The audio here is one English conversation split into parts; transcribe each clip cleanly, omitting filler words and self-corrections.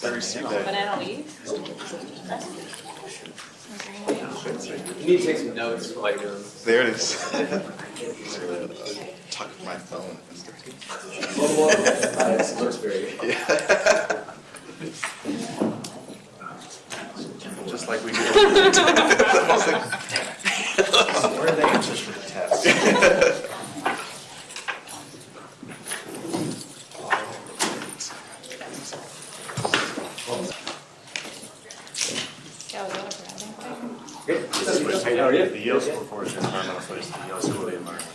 Banana leaf? You need to take some notes while you're doing this. There it is. Talk with my phone. It looks very Just like we do. Where are the answers for the test? The Yale School for Environmental Studies, the Yale School of the Environment.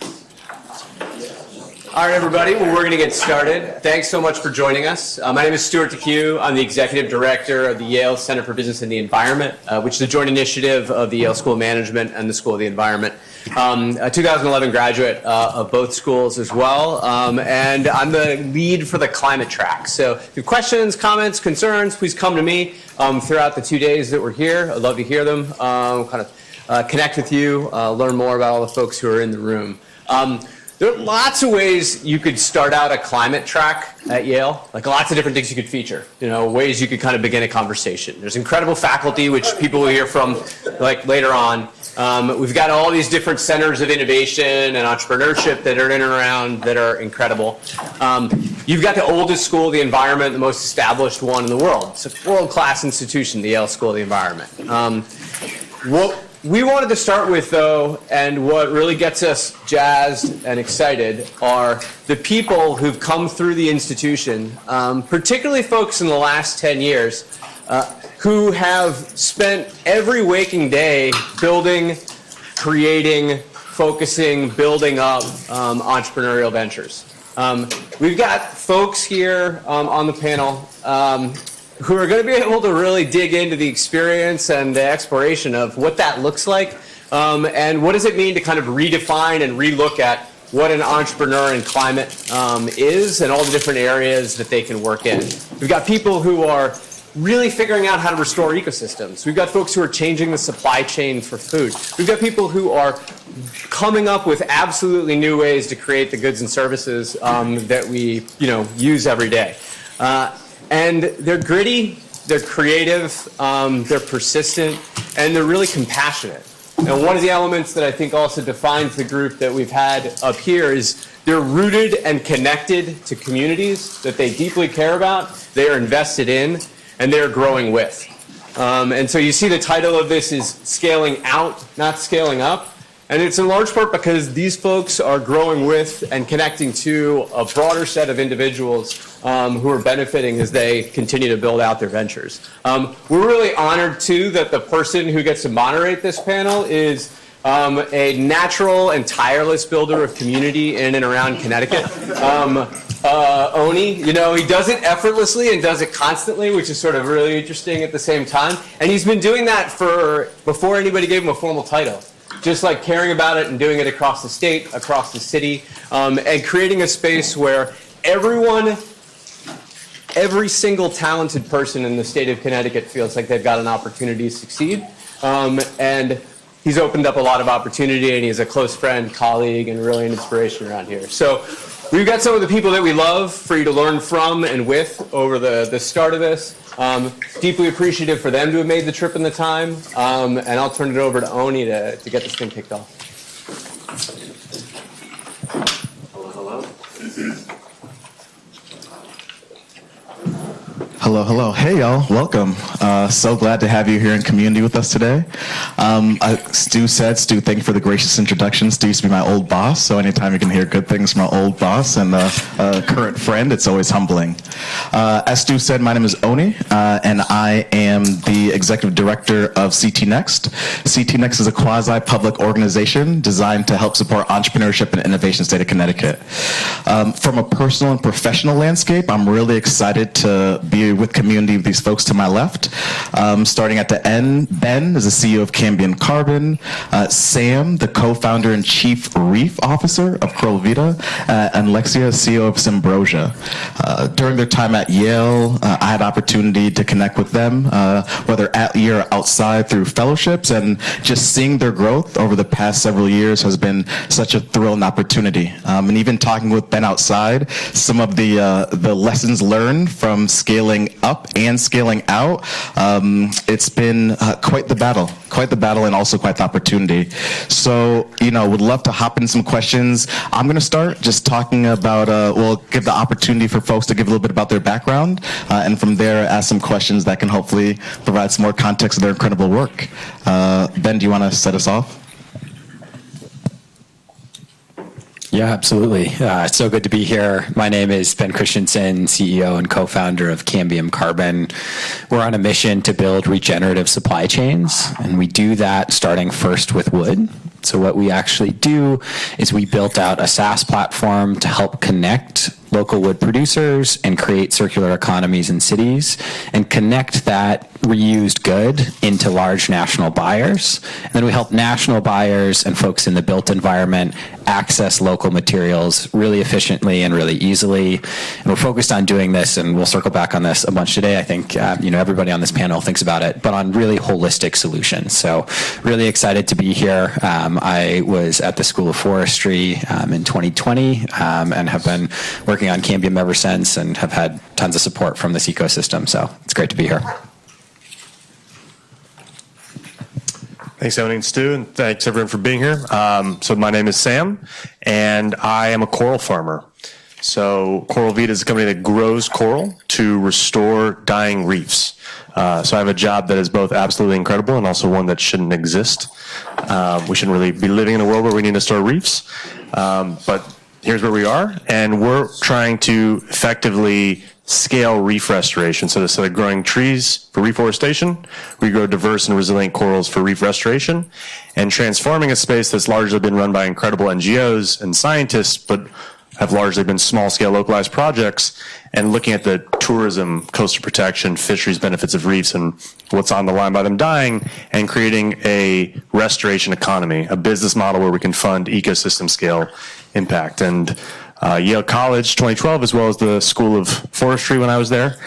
All right, everybody. Well, we're going to get started. Thanks so much for joining us. My name is Stuart DeCue. I'm the Executive Director of the Yale Center for Business and the Environment, which is a joint initiative of the Yale School of Management and the School of the Environment. A 2011 graduate of both schools as well, and I'm the lead for the climate track. So if you have questions, comments, concerns, please come to me throughout the 2 days that we're here. I'd love to hear them, connect with you, learn more about all the folks who are in the room. There are lots of ways you could start out a climate track at Yale, like lots of different things you could feature, ways you could kind of begin a conversation. There's incredible faculty, which people will hear from like later on. We've got all these different centers of innovation and entrepreneurship that are in and around that are incredible. You've got the oldest school of the environment, the most established one in the world. It's a world-class institution, the Yale School of the Environment. What we wanted to start with, though, and what really gets us jazzed and excited, are the people who've come through the institution, particularly folks in the last 10 years, who have spent every waking day building, creating, focusing, building up entrepreneurial ventures. We've got folks here on the panel who are going to be able to really dig into the experience and the exploration of what that looks like, and what does it mean to kind of redefine and relook at what an entrepreneur in climate is and all the different areas that they can work in. We've got people who are really figuring out how to restore ecosystems. We've got folks who are changing the supply chain for food. We've got people who are coming up with absolutely new ways to create the goods and services that we use every day. And they're gritty, they're creative, they're persistent, and they're really compassionate. And one of the elements that I think also defines the group that we've had up here is they're rooted and connected to communities that they deeply care about, they are invested in, and they're growing with. And so you see the title of this is Scaling Out, Not Scaling Up. And it's in large part because these folks are growing with and connecting to a broader set of individuals who are benefiting as they continue to build out their ventures. We're really honored, too, that the person who gets to moderate this panel is a natural and tireless builder of community in and around Connecticut. Ony, he does it effortlessly and does it constantly, which is sort of really interesting at the same time. And he's been doing that before anybody gave him a formal title. Just like caring about it and doing it across the state, across the city, and creating a space where every single talented person in the state of Connecticut feels like they've got an opportunity to succeed. And he's opened up a lot of opportunity, and he's a close friend, colleague, and really an inspiration around here. So we've got some of the people that we love for you to learn from and with over the start of this. Deeply appreciative for them to have made the trip and the time. And I'll turn it over to Ony to get this thing kicked off. Hello. Hello, hello. Hey, y'all. Welcome. So glad to have you here in community with us today. Stu, thank you for the gracious introduction. Stu used to be my old boss, so anytime you can hear good things from my old boss and a current friend, it's always humbling. As Stu said, my name is Ony, and I am the executive director of CT Next. CT Next is a quasi-public organization designed to help support entrepreneurship and innovation in the state of Connecticut. From a personal and professional landscape, I'm really excited to be with community of these folks to my left. Starting at the end, Ben is the CEO of Cambion Carbon, Sam, the co-founder and chief reef officer of Curl Vita, and Alexia, CEO of Symbrosia. During their time at Yale, I had opportunity to connect with them, whether at Yale or outside through fellowships, and just seeing their growth over the past several years has been such a thrill and opportunity. And even talking with Ben outside, some of the lessons learned from scaling up and scaling out, it's been quite the battle and also quite the opportunity. So, would love to hop in some questions. I'm going to start just talking about, we'll give the opportunity for folks to give a little bit about their background, and from there ask some questions that can hopefully provide some more context of their incredible work. Ben, do you want to set us off? Yeah, absolutely. It's so good to be here. My name is Ben Christenson, CEO and co-founder of Cambium Carbon. We're on a mission to build regenerative supply chains, and we do that starting first with wood. So what we actually do is we built out a SaaS platform to help connect local wood producers and create circular economies in cities and connect that reused good into large national buyers. And then we help national buyers and folks in the built environment access local materials really efficiently and really easily. And we're focused on doing this, and we'll circle back on this a bunch today. I think everybody on this panel thinks about it, but on really holistic solutions. So really excited to be here. I was at the School of Forestry in 2020 and have been working on Cambium ever since and have had tons of support from this ecosystem. So it's great to be here. Thanks, Ony and Stu, and thanks everyone for being here. So my name is Sam, and I am a coral farmer. So Coral Vita is a company that grows coral to restore dying reefs. So I have a job that is both absolutely incredible and also one that shouldn't exist. We shouldn't really be living in a world where we need to restore reefs, but here's where we are, and we're trying to effectively scale reef restoration. So instead of growing trees for reforestation, we grow diverse and resilient corals for reef restoration, and transforming a space that's largely been run by incredible NGOs and scientists, but have largely been small-scale localized projects, and looking at the tourism, coastal protection, fisheries benefits of reefs and what's on the line by them dying, and creating a restoration economy, a business model where we can fund ecosystem scale impact. And Yale College 2012, as well as the School of Forestry when I was there,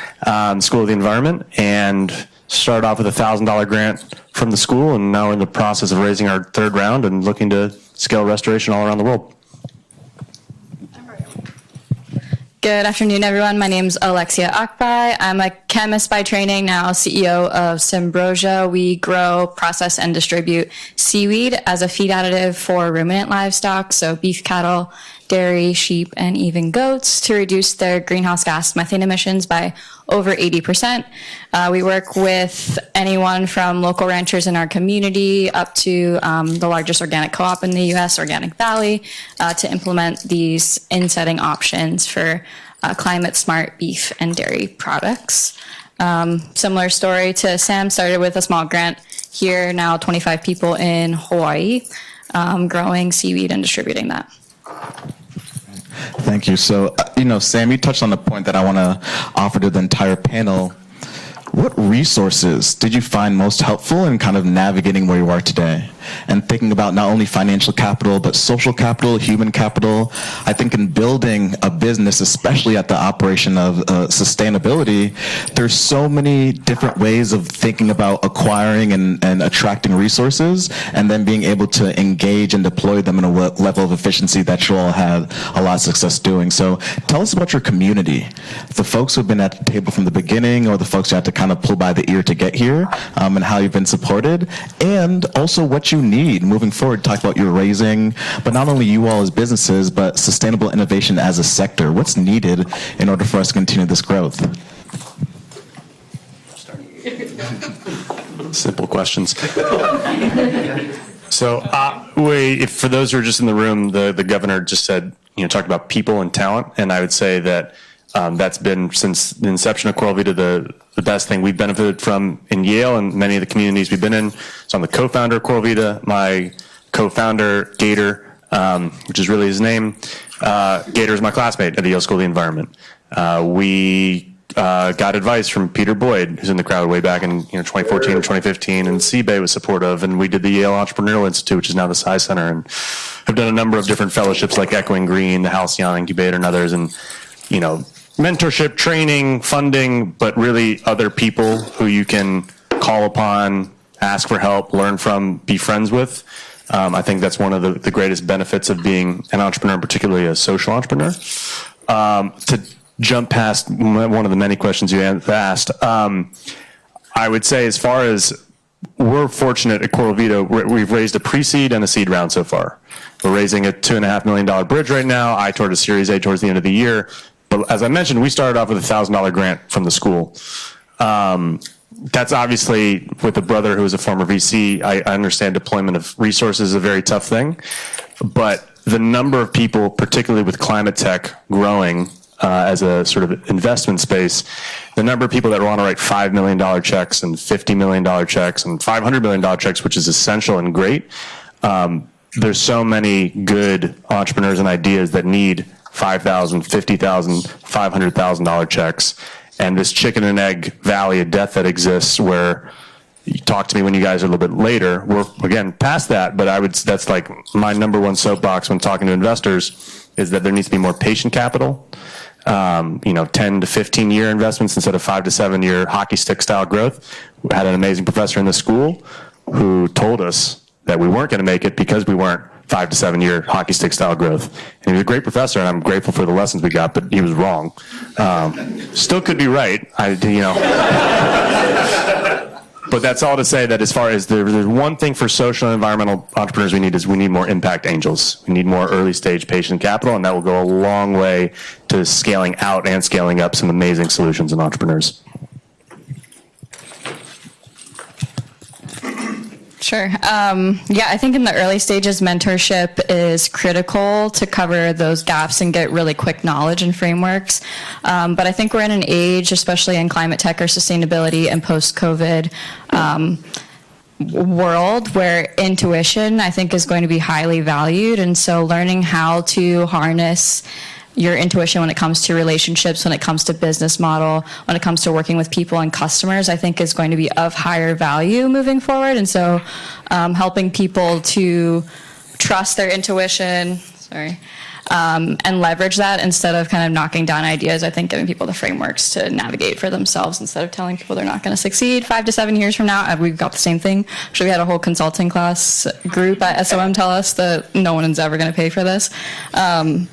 School of the Environment, and started off with a $1,000 grant from the school, and now we're in the process of raising our third round and looking to scale restoration all around the world. Good afternoon, everyone. My name is Alexia Akbay. I'm a chemist by training, now CEO of Symbrosia. We grow, process, and distribute seaweed as a feed additive for ruminant livestock, so beef cattle, dairy, sheep, and even goats, to reduce their greenhouse gas methane emissions by over 80%. We work with anyone from local ranchers in our community up to the largest organic co-op in the U.S., Organic Valley, to implement these in-setting options for climate-smart beef and dairy products. Similar story to Sam, started with a small grant here, now 25 people in Hawaii, growing seaweed and distributing that. Thank you. So, Sam, you touched on a point that I want to offer to the entire panel. What resources did you find most helpful in kind of navigating where you are today? And thinking about not only financial capital, but social capital, human capital. I think in building a business, especially at the operation of sustainability, there's so many different ways of thinking about acquiring and attracting resources, and then being able to engage and deploy them in a level of efficiency that you all have a lot of success doing. So tell us about your community. The folks who've been at the table from the beginning, or the folks who had to kind of pull by the ear to get here, and how you've been supported, and also what you need moving forward. Talk about your raising, but not only you all as businesses, but sustainable innovation as a sector. What's needed in order for us to continue this growth? Simple questions. So, for those who are just in the room, the governor just said, talked about people and talent, and I would say that that's been, since the inception of Coral Vita, the best thing we've benefited from in Yale and many of the communities we've been in. So I'm the co-founder of Coral Vita. My co-founder, Gator, which is really his name, Gator is my classmate at the Yale School of the Environment. We got advice from Peter Boyd, who's in the crowd way back in 2014 and 2015, and CBay was supportive, and we did the Yale Entrepreneurial Institute, which is now the Sci Center, and have done a number of different fellowships like Echoing Green, the Halcyon Incubator, and others, and mentorship, training, funding, but really other people who you can call upon, ask for help, learn from, be friends with. I think that's one of the greatest benefits of being an entrepreneur, particularly a social entrepreneur. To jump past one of the many questions you asked. I would say, as far as we're fortunate at Coral Vita, we've raised a pre-seed and a seed round so far. We're raising a $2.5 million bridge right now, eye toward a Series A towards the end of the year. But as I mentioned, we started off with a $1,000 grant from the school. That's obviously, with a brother who is a former VC, I understand deployment of resources is a very tough thing. But the number of people, particularly with climate tech growing as a sort of investment space, the number of people that want to write $5 million checks and $50 million checks and $500 million checks, which is essential and great. There's so many good entrepreneurs and ideas that need $5,000, $50,000, $500,000 checks. And this chicken and egg valley of death that exists, where you talk to me when you guys are a little bit later, we're again past that, but that's like my number one soapbox when talking to investors, is that there needs to be more patient capital. 10 to 15 year investments instead of 5 to 7 year hockey stick style growth. We had an amazing professor in the school who told us that we weren't going to make it because we weren't 5 to 7 year hockey stick style growth. And he was a great professor, and I'm grateful for the lessons we got, but he was wrong. Still could be right. But that's all to say that, as far as there's one thing for social and environmental entrepreneurs we need more impact angels. We need more early stage patient capital, and that will go a long way to scaling out and scaling up some amazing solutions and entrepreneurs. Sure. I think in the early stages, mentorship is critical to cover those gaps and get really quick knowledge and frameworks. But I think we're in an age, especially in climate tech or sustainability and post-COVID world, where intuition, I think, is going to be highly valued. And so learning how to harness your intuition when it comes to relationships, when it comes to business model, when it comes to working with people and customers, I think is going to be of higher value moving forward. And so helping people to trust their intuition, and leverage that instead of kind of knocking down ideas. I think giving people the frameworks to navigate for themselves instead of telling people they're not going to succeed 5 to 7 years from now. We've got the same thing. Actually, we had a whole consulting class group at SOM tell us that no one is ever going to pay for this. I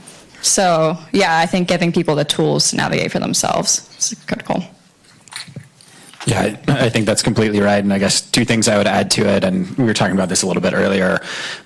think giving people the tools to navigate for themselves is critical. Yeah, I think that's completely right. And I guess two things I would add to it, and we were talking about this a little bit earlier,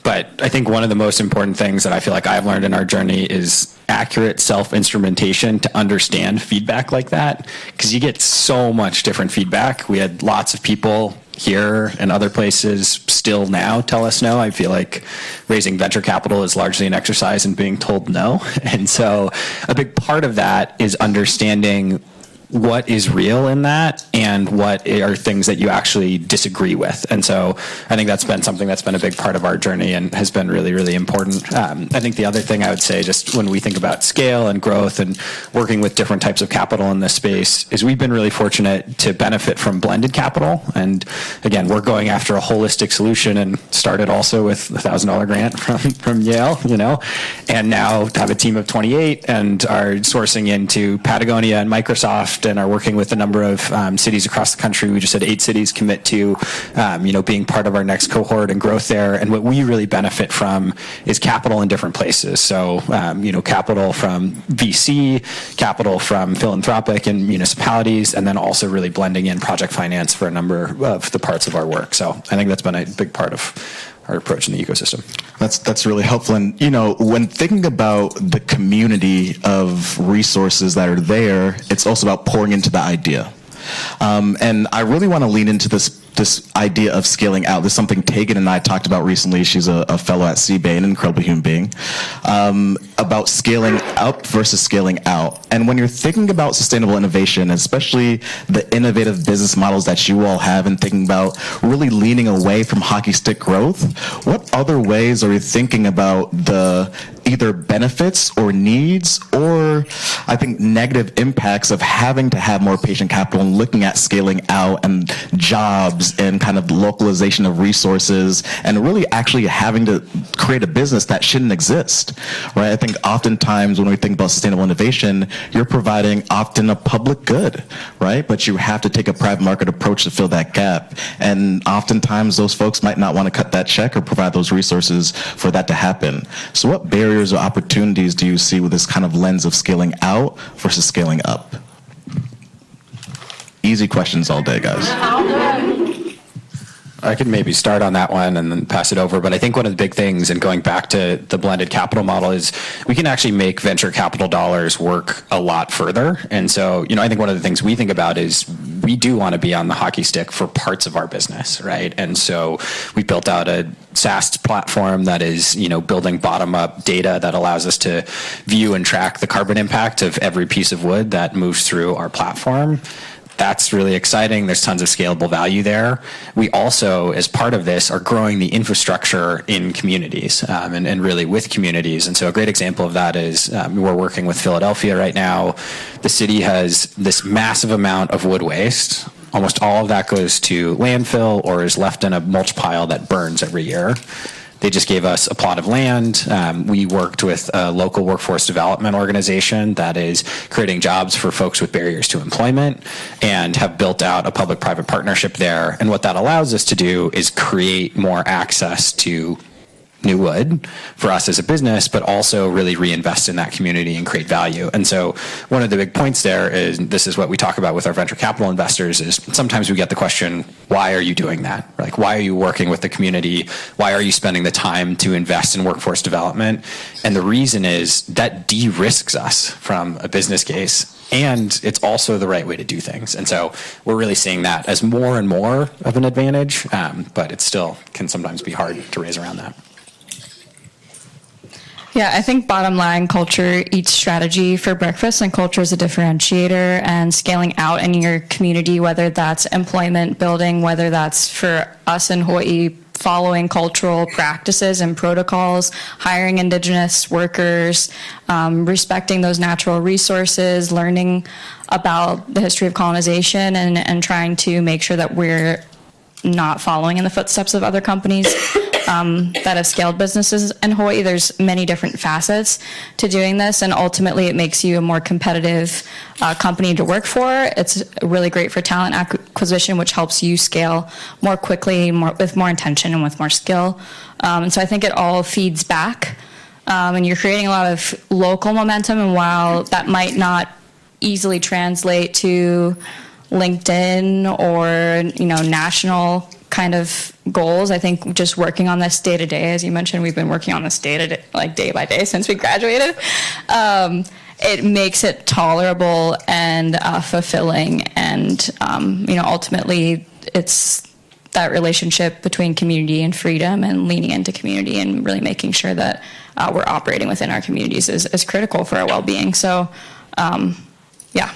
but I think one of the most important things that I feel like I've learned in our journey is accurate self-instrumentation to understand feedback like that, because you get so much different feedback. We had lots of people here and other places still now tell us no. I feel like raising venture capital is largely an exercise in being told no. And so a big part of that is understanding what is real in that and what are things that you actually disagree with. And so I think that's been something that's been a big part of our journey and has been really, really important. I think the other thing I would say, just when we think about scale and growth and working with different types of capital in this space, is we've been really fortunate to benefit from blended capital. And again, we're going after a holistic solution, and started also with a $1,000 grant from Yale, and now have a team of 28 and are sourcing into Patagonia and Microsoft, and are working with a number of cities across the country. We just had 8 cities commit to, being part of our next cohort and growth there. And what we really benefit from is capital in different places. So, capital from VC, capital from philanthropic and municipalities, and then also really blending in project finance for a number of the parts of our work. So I think that's been a big part of our approach in the ecosystem. That's really helpful. And, when thinking about the community of resources that are there, it's also about pouring into the idea. And I really want to lean into this idea of scaling out. This is something Tegan and I talked about recently. She's a fellow at CBay, an incredible human being, about scaling up versus scaling out. And when you're thinking about sustainable innovation, especially the innovative business models that you all have, and thinking about really leaning away from hockey stick growth, what other ways are you thinking about the either benefits or needs, or I think negative impacts of having to have more patient capital and looking at scaling out and jobs difficulties in kind of localization of resources and really actually having to create a business that shouldn't exist, right? I think oftentimes when we think about sustainable innovation, you're providing often a public good, right? But you have to take a private market approach to fill that gap. And oftentimes those folks might not want to cut that check or provide those resources for that to happen. So what barriers or opportunities do you see with this kind of lens of scaling out versus scaling up? Easy questions all day, guys. I could maybe start on that one and then pass it over. But I think one of the big things, and going back to the blended capital model, is we can actually make venture capital dollars work a lot further. And so, I think one of the things we think about is we do want to be on the hockey stick for parts of our business, right? And so we built out a SaaS platform that is, building bottom-up data that allows us to view and track the carbon impact of every piece of wood that moves through our platform. That's really exciting. There's tons of scalable value there. We also, as part of this, are growing the infrastructure in communities and really with communities. And so a great example of that is we're working with Philadelphia right now. The city has this massive amount of wood waste. Almost all of that goes to landfill or is left in a mulch pile that burns every year. They just gave us a plot of land. We worked with a local workforce development organization that is creating jobs for folks with barriers to employment and have built out a public-private partnership there. And what that allows us to do is create more access to new wood for us as a business, but also really reinvest in that community and create value. And so one of the big points there is, this is what we talk about with our venture capital investors, is sometimes we get the question, why are you doing that? Like, why are you working with the community? Why are you spending the time to invest in workforce development? And the reason is that de-risks us from a business case. And it's also the right way to do things. And so we're really seeing that as more and more of an advantage, but it still can sometimes be hard to raise around that. Yeah, I think bottom line, culture eats strategy for breakfast, and culture is a differentiator. And scaling out in your community, whether that's employment building, whether that's for us in Hawaii, following cultural practices and protocols, hiring indigenous workers, respecting those natural resources, learning about the history of colonization, and trying to make sure that we're not following in the footsteps of other companies that have scaled businesses in Hawaii. There's many different facets to doing this, and ultimately it makes you a more competitive company to work for. It's really great for talent acquisition, which helps you scale more quickly, with more intention and with more skill. And so I think it all feeds back, and you're creating a lot of local momentum. And while that might not easily translate to LinkedIn or national kind of goals, I think just working on this day to day, as you mentioned, we've been working on this day by day since we graduated. It makes it tolerable and fulfilling, and ultimately it's that relationship between community and freedom, and leaning into community and really making sure that we're operating within our communities is critical for our well-being. So, yeah.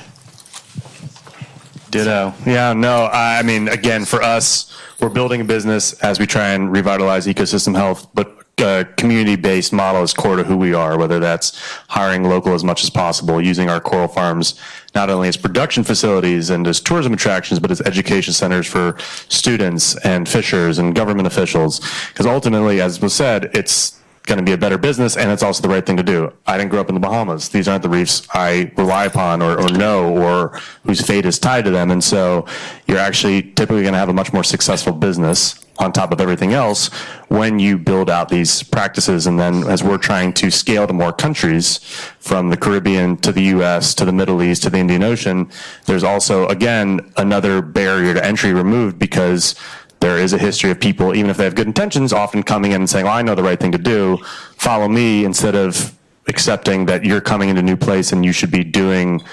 Ditto. Yeah, no, I mean, again, for us, we're building a business as we try and revitalize ecosystem health, but community-based model is core to who we are, whether that's hiring local as much as possible, using our coral farms not only as production facilities and as tourism attractions, but as education centers for students and fishers and government officials. Because ultimately, as was said, it's going to be a better business, and it's also the right thing to do. I didn't grow up in the Bahamas. These aren't the reefs I rely upon or know, or whose fate is tied to them. And so you're actually typically going to have a much more successful business on top of everything else when you build out these practices. And then as we're trying to scale to more countries, from the Caribbean to the US to the Middle East to the Indian Ocean, there's also, again, another barrier to entry removed, because there is a history of people, even if they have good intentions, often coming in and saying, well, I know the right thing to do, follow me, instead of accepting that you're coming into a new place and you should be doing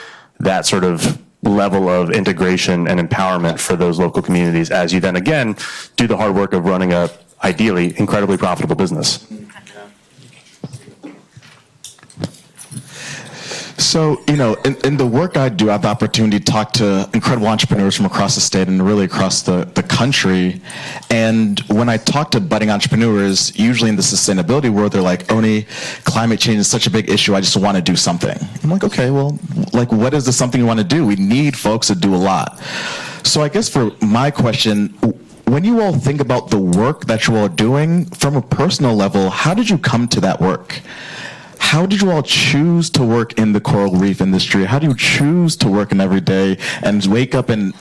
that sort of level of integration and empowerment for those local communities, as you then again do the hard work of running a, ideally, incredibly profitable business. So, in the work I do, I have the opportunity to talk to incredible entrepreneurs from across the state and really across the country. And when I talk to budding entrepreneurs, usually in the sustainability world, they're like, Ony, climate change is such a big issue, I just want to do something. I'm like, okay, well, what is this something you want to do? We need folks to do a lot. So I guess for my question, when you all think about the work that you all are doing from a personal level, how did you come to that work? How did you all choose to work in the coral reef industry? How do you choose to work in every day and wake up and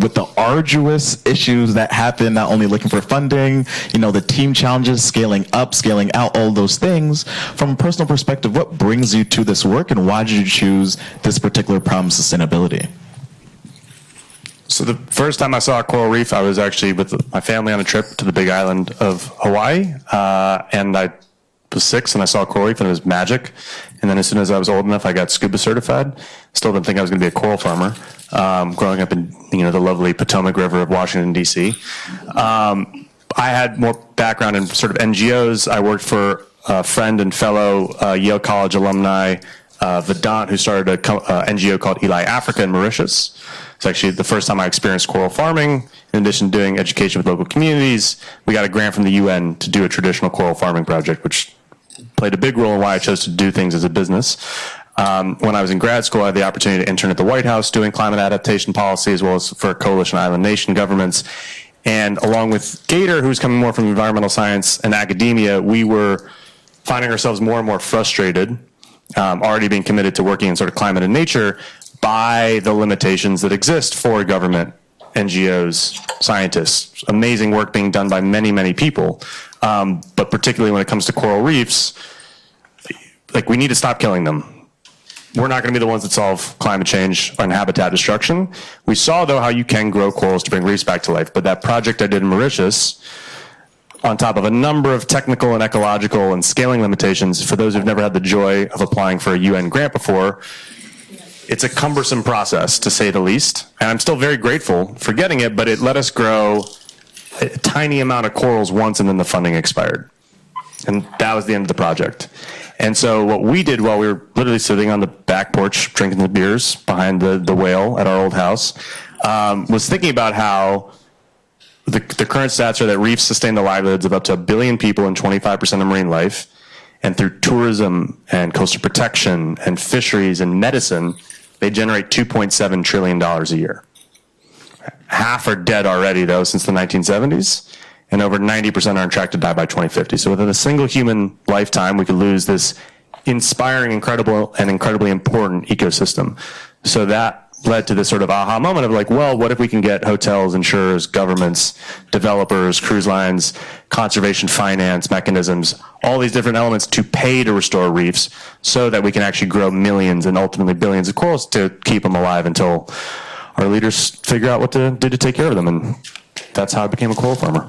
with the arduous issues that happen, not only looking for funding, the team challenges, scaling up, scaling out, all those things. From a personal perspective, what brings you to this work and why did you choose this particular problem, sustainability? So the first time I saw a coral reef, I was actually with my family on a trip to the big island of Hawaii, and I was 6 and I saw a coral reef and it was magic. And then as soon as I was old enough, I got scuba certified. Still didn't think I was going to be a coral farmer. Growing up in the lovely Potomac River of Washington, D.C. I had more background in sort of NGOs. I worked for a friend and fellow Yale College alumni, Vedant, who started a NGO called Eli Africa in Mauritius. It's actually the first time I experienced coral farming. In addition to doing education with local communities, we got a grant from the UN to do a traditional coral farming project, which played a big role in why I chose to do things as a business. When I was in grad school, I had the opportunity to intern at the White House doing climate adaptation policy, as well as for coalition island nation governments. And along with Gator, who's coming more from environmental science and academia, we were finding ourselves more and more frustrated, already being committed to working in sort of climate and nature, by the limitations that exist for government, NGOs, scientists. Amazing work being done by many, many people. But particularly when it comes to coral reefs, we need to stop killing them. We're not going to be the ones that solve climate change and habitat destruction. We saw, though, how you can grow corals to bring reefs back to life. But that project I did in Mauritius, on top of a number of technical and ecological and scaling limitations, for those who've never had the joy of applying for a UN grant before, it's a cumbersome process, to say the least. And I'm still very grateful for getting it, but it let us grow a tiny amount of corals once, and then the funding expired. And that was the end of the project. And so what we did while we were literally sitting on the back porch drinking the beers behind the whale at our old house, was thinking about how the current stats are that reefs sustain the livelihoods of up to 1 billion people and 25% of marine life. And through tourism and coastal protection and fisheries and medicine, they generate $2.7 trillion a year. Half are dead already, though, since the 1970s, and over 90% are on track to die by 2050. So within a single human lifetime, we could lose this inspiring, incredible, and incredibly important ecosystem. So that led to this sort of aha moment of what if we can get hotels, insurers, governments, developers, cruise lines, conservation finance mechanisms, all these different elements to pay to restore reefs so that we can actually grow millions and ultimately billions of corals to keep them alive until our leaders figure out what to do to take care of them. And that's how I became a coral farmer.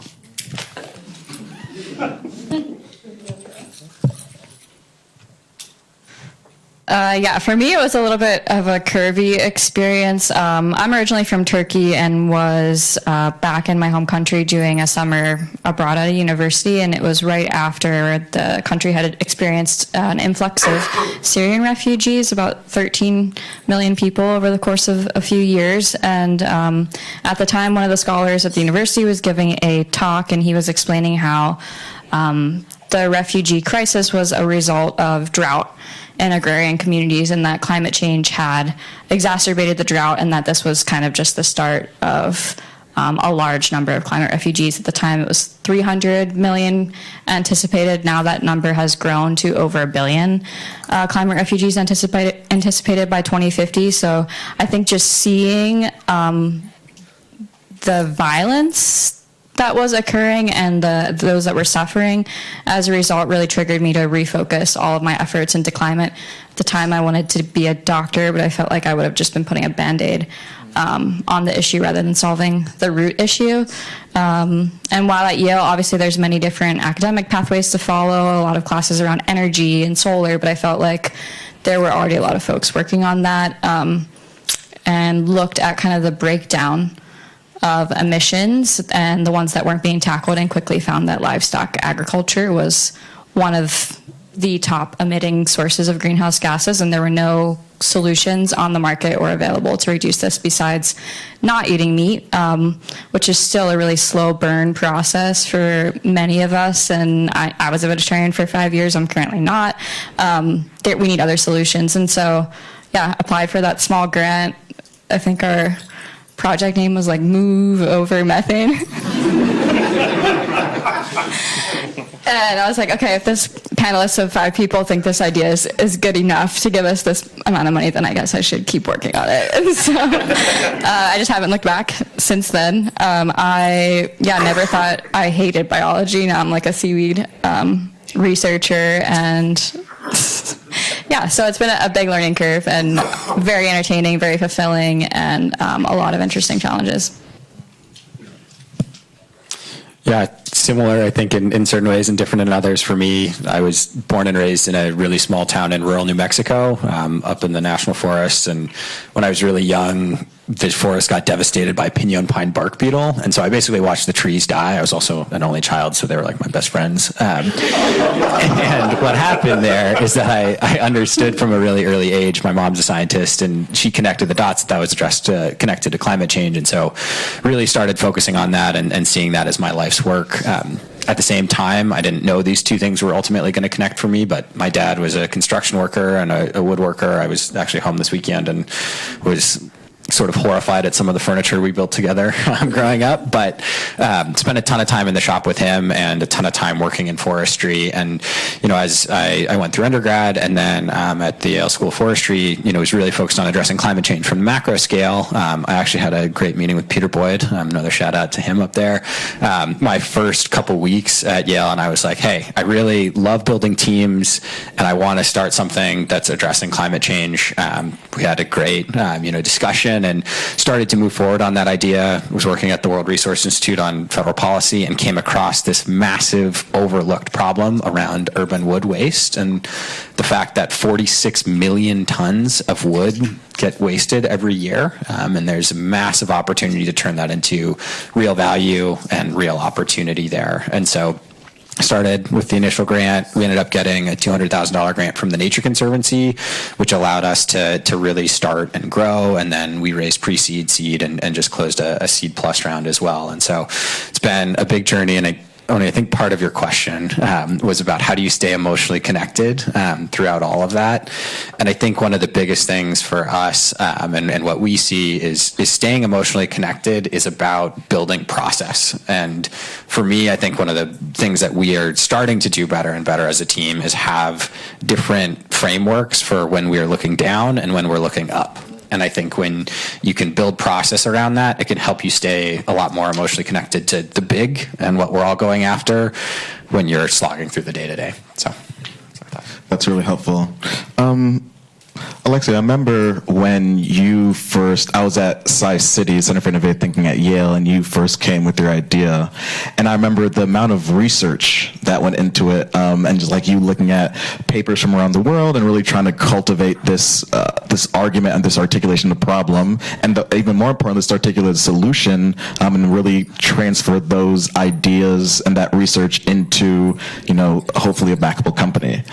For me, it was a little bit of a curvy experience. I'm originally from Turkey and was back in my home country doing a summer abroad at a university, and it was right after the country had experienced an influx of Syrian refugees, about 13 million people over the course of a few years. And at the time, one of the scholars at the university was giving a talk, and he was explaining how the refugee crisis was a result of drought in agrarian communities, and that climate change had exacerbated the drought, and that this was kind of just the start of a large number of climate refugees. At the time, it was 300 million anticipated. Now that number has grown to over 1 billion climate refugees anticipated by 2050. So I think just seeing the violence that was occurring and those that were suffering as a result really triggered me to refocus all of my efforts into climate. At the time, I wanted to be a doctor, but I felt like I would have just been putting a Band-Aid on the issue rather than solving the root issue. And while at Yale, obviously there's many different academic pathways to follow, a lot of classes around energy and solar, but I felt like there were already a lot of folks working on that, and looked at kind of the breakdown of emissions and the ones that weren't being tackled, and quickly found that livestock agriculture was one of the top emitting sources of greenhouse gases, and there were no solutions on the market or available to reduce this besides not eating meat, which is still a really slow burn process for many of us. And I was a vegetarian for 5 years. I'm currently not. We need other solutions. And so, applied for that small grant. I think our project name was like Move Over Methane. And I was like, okay, if this panelists of 5 people think this idea is good enough to give us this amount of money, then I guess I should keep working on it. And so I just haven't looked back since then. I never thought I hated biology. Now I'm like a seaweed researcher, and so it's been a big learning curve and very entertaining, very fulfilling, and a lot of interesting challenges. Yeah, similar, I think, in certain ways and different in others. For me, I was born and raised in a really small town in rural New Mexico, up in the national forests. And when I was really young, the forest got devastated by pinon pine bark beetle. And so I basically watched the trees die. I was also an only child, so they were like my best friends. And what happened there is that I understood from a really early age. My mom's a scientist, and she connected the dots that was connected to climate change. And so really started focusing on that and seeing that as my life's work. At the same time, I didn't know these two things were ultimately going to connect for me, but my dad was a construction worker and a woodworker. I was actually home this weekend and was sort of horrified at some of the furniture we built together growing up, but spent a ton of time in the shop with him and a ton of time working in forestry. And, as I went through undergrad and then at the Yale School of Forestry, was really focused on addressing climate change from the macro scale. I actually had a great meeting with Peter Boyd, another shout out to him up there, my first couple weeks at Yale. And I was like, hey, I really love building teams and I want to start something that's addressing climate change. We had a great, discussion and started to move forward on that idea. Was working at the World Resource Institute on federal policy and came across this massive overlooked problem around urban wood waste and the fact that 46 million tons of wood get wasted every year. And there's a massive opportunity to turn that into real value and real opportunity there. And so started with the initial grant. We ended up getting a $200,000 grant from the Nature Conservancy, which allowed us to really start and grow. And then we raised pre-seed, seed, and just closed a seed plus round as well. And so it's been a big journey. And I think part of your question was about how do you stay emotionally connected throughout all of that. And I think one of the biggest things for us and what we see is staying emotionally connected is about building process. And for me, I think one of the things that we are starting to do better and better as a team is have different frameworks for when we are looking down and when we're looking up. And I think when you can build process around that, it can help you stay a lot more emotionally connected to the big and what we're all going after when you're slogging through the day-to-day. So that's really helpful. Alexia, I remember when I was at Sci-City, Center for Innovative Thinking at Yale, and you first came with your idea. And I remember the amount of research that went into it, and just like you looking at papers from around the world and really trying to cultivate this argument and this articulation of the problem, and even more importantly, this articulated solution, and really transfer those ideas and that research into, hopefully a backable company.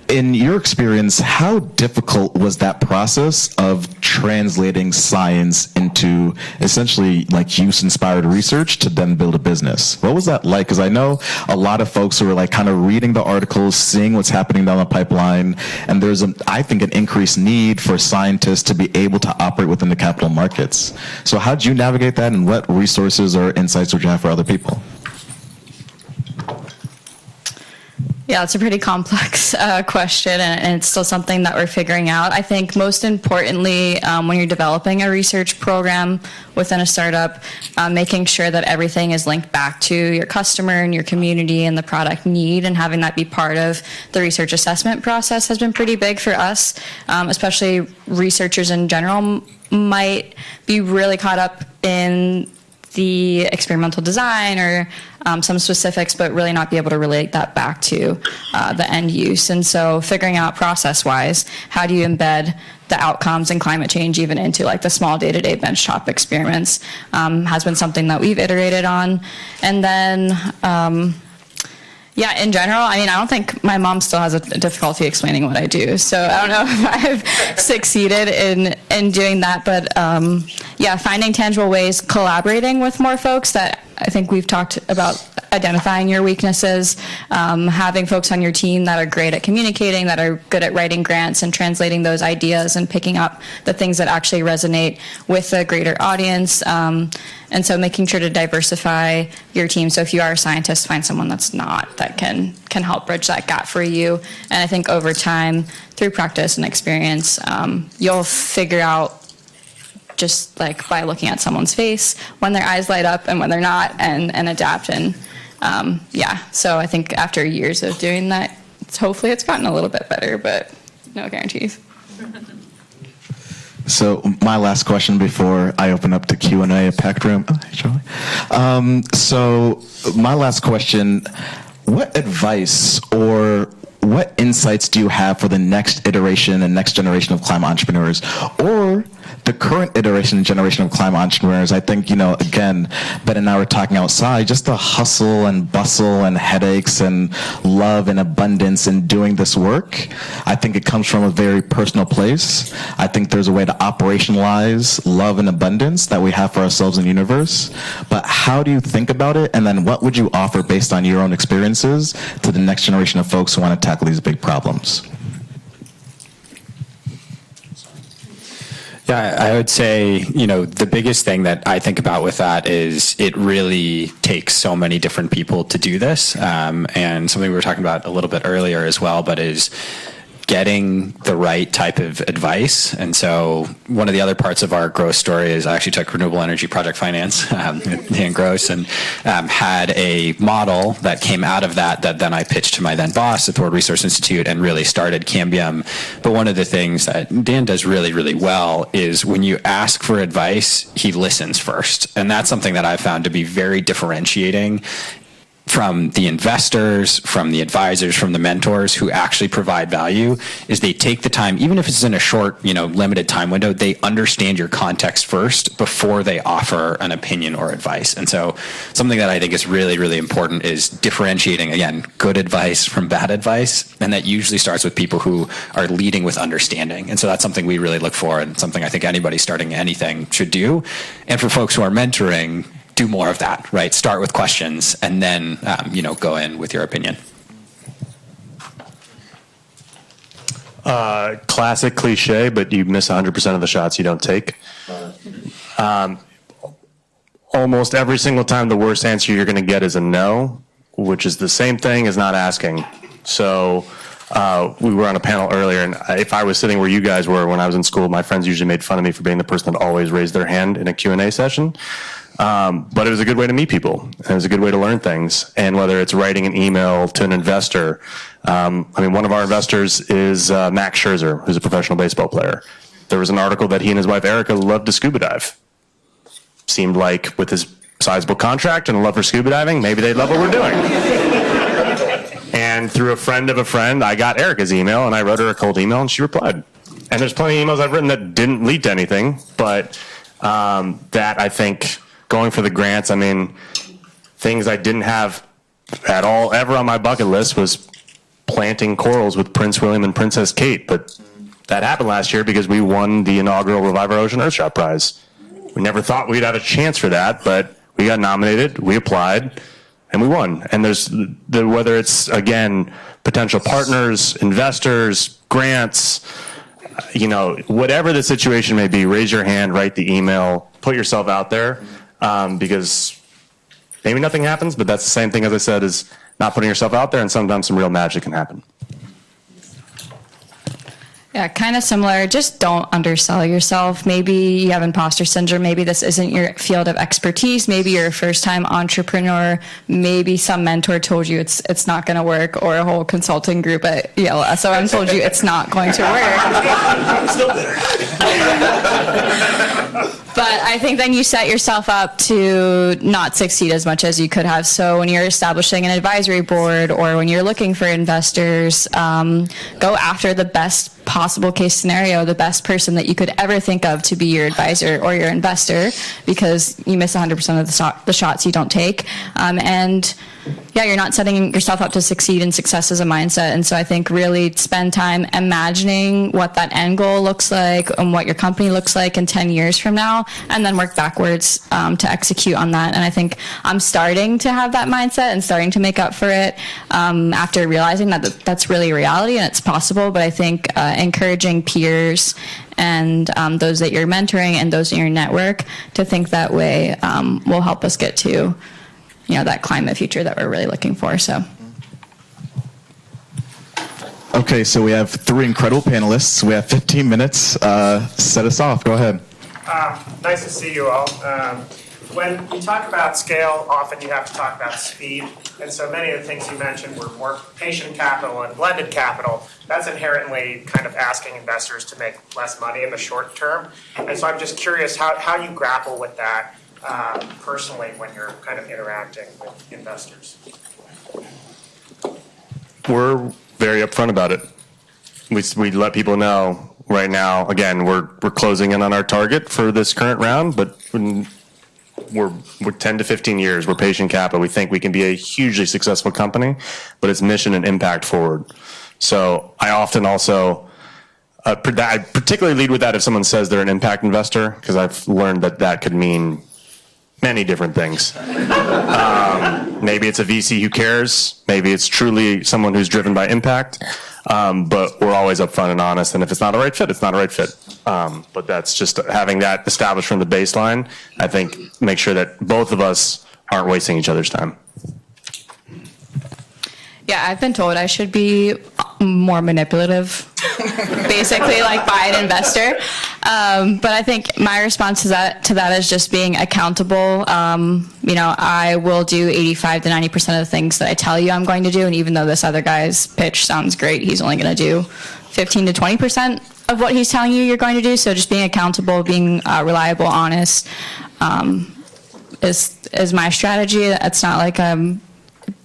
In your experience, how difficult was that process of translating science into essentially like use-inspired research to then build a business? What was that like? Because I know a lot of folks who are like kind of reading the articles, seeing what's happening down the pipeline, and there's, I think, an increased need for scientists to be able to operate within the capital markets. So how did you navigate that, and what resources or insights would you have for other people? Yeah, it's a pretty complex question, and it's still something that we're figuring out. I think most importantly, when you're developing a research program within a startup, making sure that everything is linked back to your customer and your community and the product need, and having that be part of the research assessment process has been pretty big for us, especially researchers in general might be really caught up in the experimental design or some specifics, but really not be able to relate that back to the end use. And so figuring out process-wise, how do you embed the outcomes and climate change even into like the small day-to-day benchtop experiments has been something that we've iterated on. And then in general, I don't think my mom still has a difficulty explaining what I do. So I don't know if I've succeeded in doing that. But finding tangible ways, collaborating with more folks that I think we've talked about identifying your weaknesses, having folks on your team that are great at communicating, that are good at writing grants and translating those ideas and picking up the things that actually resonate with a greater audience. And so making sure to diversify your team. So if you are a scientist, find someone that's not, that can help bridge that gap for you. And I think over time, through practice and experience, you'll figure out, just like by looking at someone's face, when their eyes light up and when they're not, and adapt. And so I think after years of doing that, hopefully it's gotten a little bit better, but no guarantees. So my last question before I open up to Q&A, a packed room. Oh, hey, Charlie. So my last question, what advice or what insights do you have for the next iteration and next generation of climate entrepreneurs, or the current iteration and generation of climate entrepreneurs? I think, again, Ben and I were talking outside, just the hustle and bustle and headaches and love and abundance in doing this work. I think it comes from a very personal place. I think there's a way to operationalize love and abundance that we have for ourselves in the universe. But how do you think about it? And then what would you offer based on your own experiences to the next generation of folks who want to tackle these big problems? Yeah, I would say, the biggest thing that I think about with that is it really takes so many different people to do this. And something we were talking about a little bit earlier as well, but is getting the right type of advice. And so one of the other parts of our growth story is I actually took renewable energy project finance in Gross and had a model that came out of that then I pitched to my then boss at the World Resource Institute and really started Cambium. But one of the things that Dan does really, really well is when you ask for advice, he listens first. And that's something that I've found to be very differentiating from the investors, from the advisors, from the mentors who actually provide value, is they take the time, even if it's in a short, limited time window, they understand your context first before they offer an opinion or advice. And so something that I think is really, really important is differentiating, again, good advice from bad advice. And that usually starts with people who are leading with understanding. And so that's something we really look for and something I think anybody starting anything should do. And for folks who are mentoring, do more of that, right? Start with questions and then, go in with your opinion. Classic cliche, but you miss 100% of the shots you don't take. Almost every single time the worst answer you're going to get is a no, which is the same thing as not asking. So we were on a panel earlier, and if I was sitting where you guys were when I was in school, my friends usually made fun of me for being the person that always raised their hand in a Q&A session. But it was a good way to meet people. And it was a good way to learn things. And whether it's writing an email to an investor, one of our investors is Max Scherzer, who's a professional baseball player. There was an article that he and his wife Erica loved to scuba dive. Seemed like with his sizable contract and a love for scuba diving, maybe they'd love what we're doing. And through a friend of a friend, I got Erica's email and I wrote her a cold email and she replied. And there's plenty of emails I've written that didn't lead to anything, but that I think going for the grants, things I didn't have at all ever on my bucket list was planting corals with Prince William and Princess Kate. But that happened last year because we won the inaugural Revive Our Ocean Earthshot Prize. We never thought we'd have a chance for that, but we got nominated, we applied, and we won. And there's whether it's, again, potential partners, investors, grants, whatever the situation may be, raise your hand, write the email, put yourself out there. Because maybe nothing happens, but that's the same thing, as I said, is not putting yourself out there, and sometimes some real magic can happen. Yeah, kind of similar. Just don't undersell yourself. Maybe you have imposter syndrome. Maybe this isn't your field of expertise. Maybe you're a first-time entrepreneur. Maybe some mentor told you it's not going to work, or a whole consulting group at SOM told you it's not going to work. Still there. But I think then you set yourself up to not succeed as much as you could have. So when you're establishing an advisory board or when you're looking for investors, go after the best possible case scenario, the best person that you could ever think of to be your advisor or your investor, because you miss 100% of the shots you don't take. And yeah, you're not setting yourself up to succeed, and success is a mindset. And so I think really spend time imagining what that end goal looks like and what your company looks like in 10 years from now, and then work backwards to execute on that. And I think I'm starting to have that mindset and starting to make up for it after realizing that that's really a reality and it's possible. But I think encouraging peers and those that you're mentoring and those in your network to think that way will help us get to that climate future that we're really looking for. So. Okay, so we have 3 incredible panelists. We have 15 minutes. Set us off. Go ahead. Nice to see you all. When you talk about scale, often you have to talk about speed. And so many of the things you mentioned were more patient capital and blended capital. That's inherently kind of asking investors to make less money in the short term. And so I'm just curious how you grapple with that personally when you're kind of interacting with investors. We're very upfront about it. We let people know right now. Again, we're closing in on our target for this current round, but we're 10 to 15 years. We're patient capital. We think we can be a hugely successful company, but it's mission and impact forward. So I often also I particularly lead with that if someone says they're an impact investor, because I've learned that could mean many different things. Maybe it's a VC who cares. Maybe it's truly someone who's driven by impact. But we're always upfront and honest. And if it's not a right fit, it's not a right fit. But that's just having that established from the baseline, I think, make sure that both of us aren't wasting each other's time. Yeah, I've been told I should be more manipulative, basically like by an investor. But I think my response to that is just being accountable. I will do 85 to 90% of the things that I tell you I'm going to do. And even though this other guy's pitch sounds great, he's only going to do 15 to 20% of what he's telling you you're going to do. So just being accountable, being reliable, honest is my strategy. It's not like I'm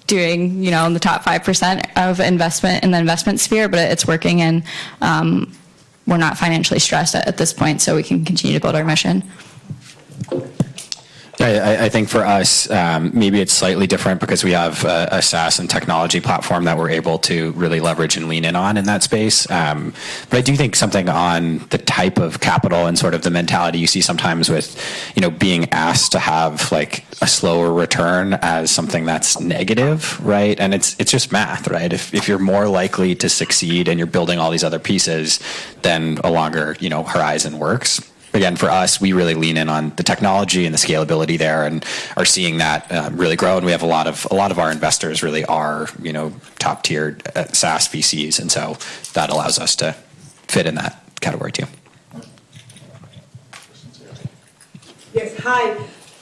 doing, in the top 5% of investment in the investment sphere, but it's working, and we're not financially stressed at this point, so we can continue to build our mission. I think for us, maybe it's slightly different because we have a SaaS and technology platform that we're able to really leverage and lean in on in that space. But I do think something on the type of capital and sort of the mentality you see sometimes with, being asked to have like a slower return as something that's negative, right? And it's just math, right? If you're more likely to succeed and you're building all these other pieces, then a longer, horizon works. Again, for us, we really lean in on the technology and the scalability there, and are seeing that really grow. And we have a lot of our investors really are, top tiered SaaS VCs, and so that allows us to fit in that category too. Yes, hi.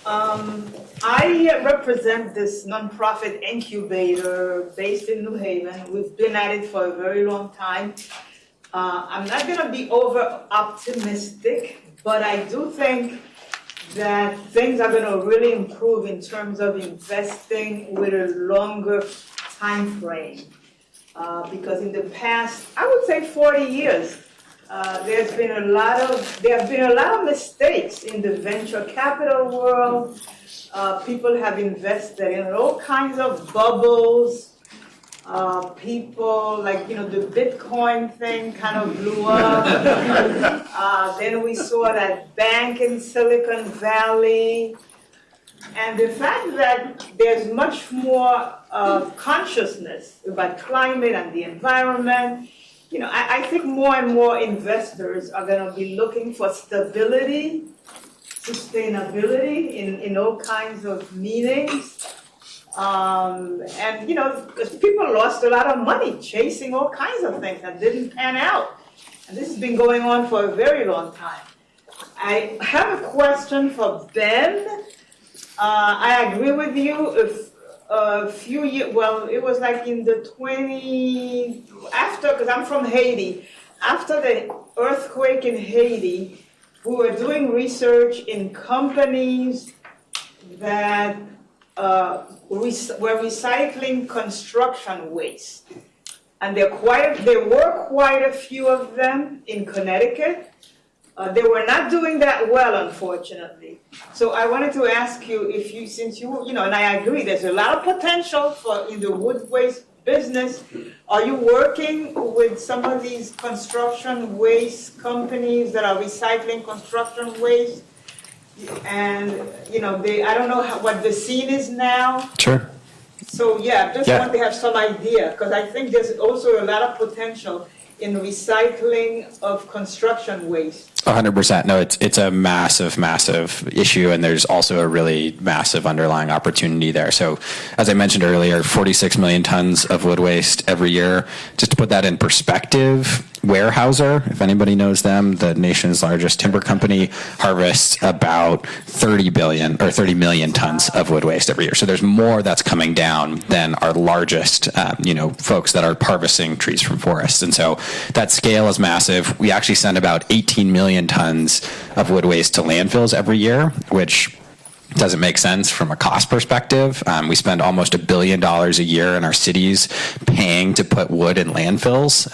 I represent this nonprofit incubator based in New Haven. We've been at it for a very long time. I'm not going to be over optimistic, but I do think that things are going to really improve in terms of investing with a longer time frame. Because in the past, I would say 40 years, there have been a lot of mistakes in the venture capital world. People have invested in all kinds of bubbles. People like, the Bitcoin thing kind of blew up. Then we saw that bank in Silicon Valley. And the fact that there's much more consciousness about climate and the environment, I think more and more investors are going to be looking for stability, sustainability in all kinds of meanings. And people lost a lot of money chasing all kinds of things that didn't pan out. And this has been going on for a very long time. I have a question for Ben. I agree with you. If a few years, well, it was like in the because I'm from Haiti. After the earthquake in Haiti, we were doing research in companies that were recycling construction waste. and there were quite a few of them in Connecticut. They were not doing that well, unfortunately. So I wanted to ask you if you, since you, and I agree, there's a lot of potential in the wood waste business. Are you working with some of these construction waste companies that are recycling construction waste? And, I don't know what the scene is now. Sure. So, just want to have some idea, because I think there's also a lot of potential in recycling of construction waste. 100%. No, it's a massive, massive issue, and there's also a really massive underlying opportunity there. So, as I mentioned earlier, 46 million tons of wood waste every year. Just to put that in perspective, Weyerhaeuser, if anybody knows them, the nation's largest timber company, harvests about 30 million tons of wood waste every year. So there's more that's coming down than our largest, folks that are harvesting trees from forests. And so that scale is massive. We actually send about 18 million tons of wood waste to landfills every year, which doesn't make sense from a cost perspective. We spend almost $1 billion a year in our cities paying to put wood in landfills,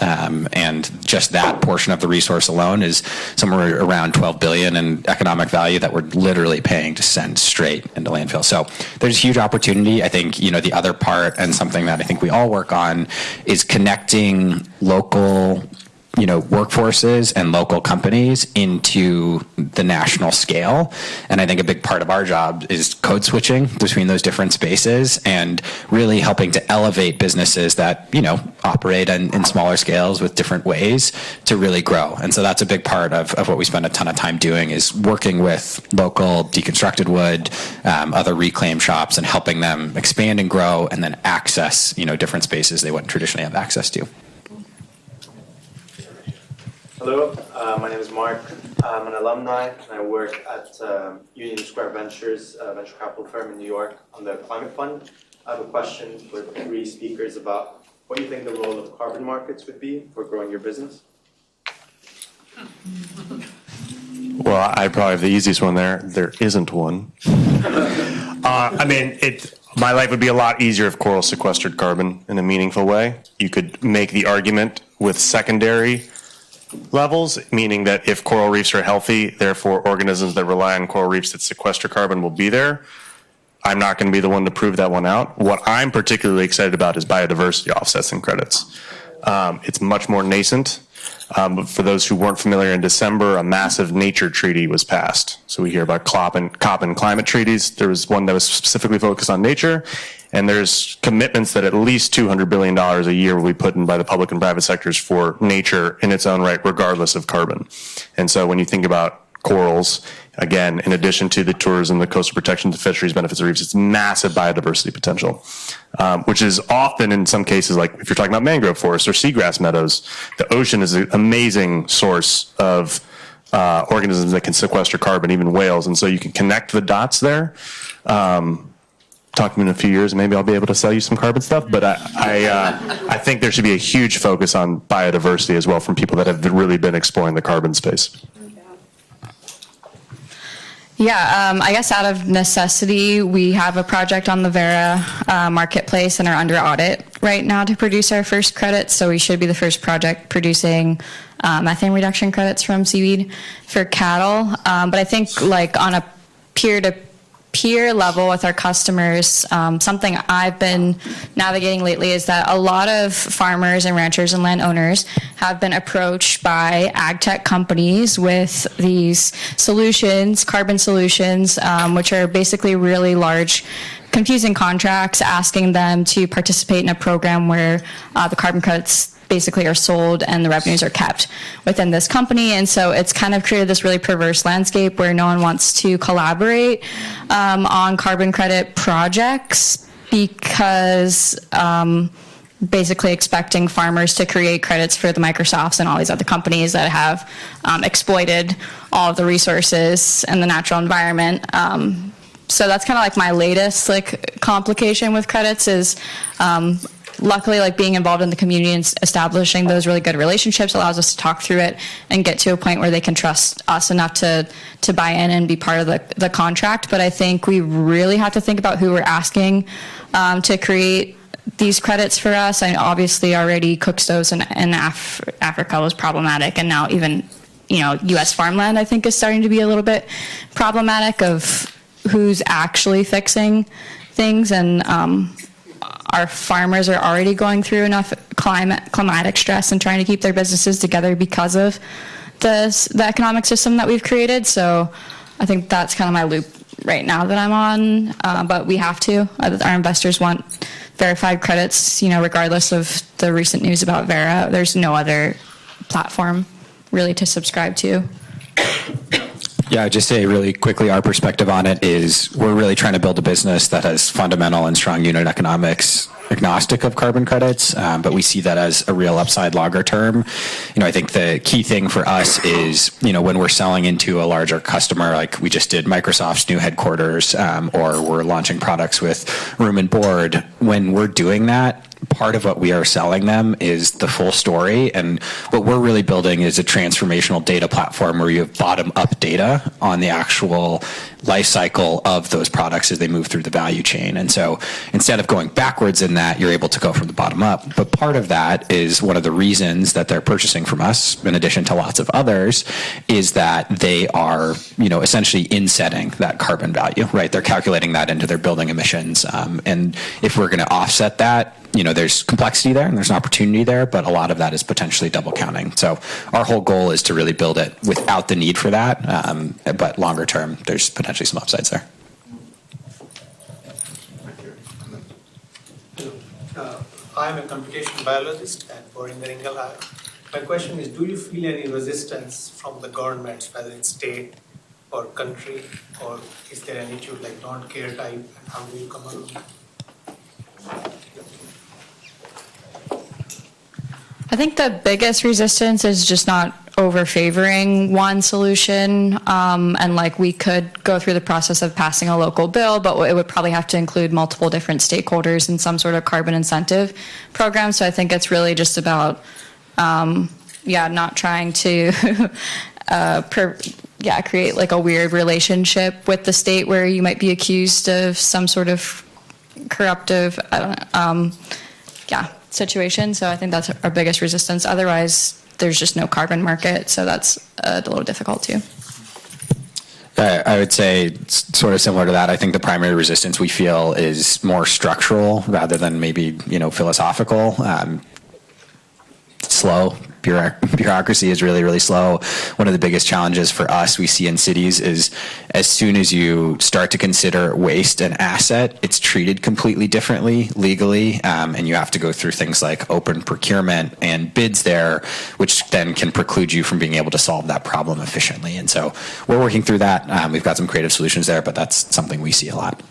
and just that portion of the resource alone is somewhere around $12 billion in economic value that we're literally paying to send straight into landfills. So there's a huge opportunity. I think the other part, and something that I think we all work on, is connecting local workforces and local companies into the national scale. And I think a big part of our job is code switching between those different spaces and really helping to elevate businesses that, operate in smaller scales with different ways to really grow. And so that's a big part of what we spend a ton of time doing, is working with local deconstructed wood, other reclaim shops, and helping them expand and grow and then access, different spaces they wouldn't traditionally have access to. Hello, my name is Mark. I'm an alumni, and I work at Union Square Ventures, a venture capital firm in New York, on the Climate Fund. I have a question for the three speakers about what you think the role of carbon markets would be for growing your business. Well, I probably have the easiest one there. There isn't one. My life would be a lot easier if coral sequestered carbon in a meaningful way. You could make the argument with secondary levels, meaning that if coral reefs are healthy, therefore organisms that rely on coral reefs that sequester carbon will be there. I'm not going to be the one to prove that one out. What I'm particularly excited about is biodiversity offsets and credits. It's much more nascent. But for those who weren't familiar, in December, a massive nature treaty was passed. So we hear about COP and climate treaties. There was one that was specifically focused on nature. And there's commitments that at least $200 billion a year will be put in by the public and private sectors for nature in its own right, regardless of carbon. And so when you think about corals, again, in addition to the tourism, the coastal protection, the fisheries, benefits of reefs, it's massive biodiversity potential, which is often in some cases, like if you're talking about mangrove forests or seagrass meadows, the ocean is an amazing source of organisms that can sequester carbon, even whales. And so you can connect the dots there. Talk to me in a few years, and maybe I'll be able to sell you some carbon stuff. But I think there should be a huge focus on biodiversity as well from people that have really been exploring the carbon space. I guess out of necessity, we have a project on the Vera marketplace and are under audit right now to produce our first credits. So we should be the first project producing methane reduction credits from seaweed for cattle. But I think on a peer-to-peer level with our customers, something I've been navigating lately is that a lot of farmers and ranchers and landowners have been approached by ag tech companies with these solutions, carbon solutions, which are basically really large, confusing contracts asking them to participate in a program where the carbon credits basically are sold and the revenues are kept within this company. And so it's kind of created this really perverse landscape where no one wants to collaborate on carbon credit projects because basically expecting farmers to create credits for the Microsofts and all these other companies that have exploited all of the resources and the natural environment. So that's kind of like my latest complication with credits is luckily, being involved in the community and establishing those really good relationships allows us to talk through it and get to a point where they can trust us enough to buy in and be part of the contract. But I think we really have to think about who we're asking to create these credits for us. I obviously already cook stoves in Africa was problematic, and now even U.S. farmland I think is starting to be a little bit problematic of who's actually fixing things, and our farmers are already going through enough climatic stress and trying to keep their businesses together because of the economic system that we've created. So I think that's kind of my loop right now that I'm on, but we have to. Our investors want verified credits, regardless of the recent news about Vera. There's no other platform really to subscribe to. Yeah, I'd just say really quickly, our perspective on it is we're really trying to build a business that has fundamental and strong unit economics, agnostic of carbon credits, but we see that as a real upside longer term. I think the key thing for us is, when we're selling into a larger customer, like we just did Microsoft's new headquarters, or we're launching products with Room and Board, when we're doing that, part of what we are selling them is the full story, and what we're really building is a transformational data platform where you have bottom-up data on the actual life cycle of those products as they move through the value chain. And so instead of going backwards in that, you're able to go from the bottom up. But part of that is one of the reasons that they're purchasing from us, in addition to lots of others, is that they are, essentially insetting that carbon value, right? They're calculating that into their building emissions. And if we're going to offset that, there's complexity there and there's an opportunity there, but a lot of that is potentially double counting. So our whole goal is to really build it without the need for that. But longer term, there's potentially some upsides there. I'm a computational biologist at Boehringer Ingelheim. My question is, do you feel any resistance from the governments, whether it's state or country, or is there an attitude like don't care type, and how do you come around? I think the biggest resistance is just not over-favoring one solution, and we could go through the process of passing a local bill, but it would probably have to include multiple different stakeholders in some sort of carbon incentive program. So I think it's really just about, not trying to create a weird relationship with the state where you might be accused of some sort of corruptive, situation. So I think that's our biggest resistance. Otherwise, there's just no carbon market, so that's a little difficult too. I would say it's sort of similar to that. I think the primary resistance we feel is more structural rather than maybe philosophical. Slow. Bureaucracy is really, really slow. One of the biggest challenges for us we see in cities is as soon as you start to consider waste an asset, it's treated completely differently legally, and you have to go through things like open procurement and bids there, which then can preclude you from being able to solve that problem efficiently. And so we're working through that. We've got some creative solutions there, but that's something we see a lot.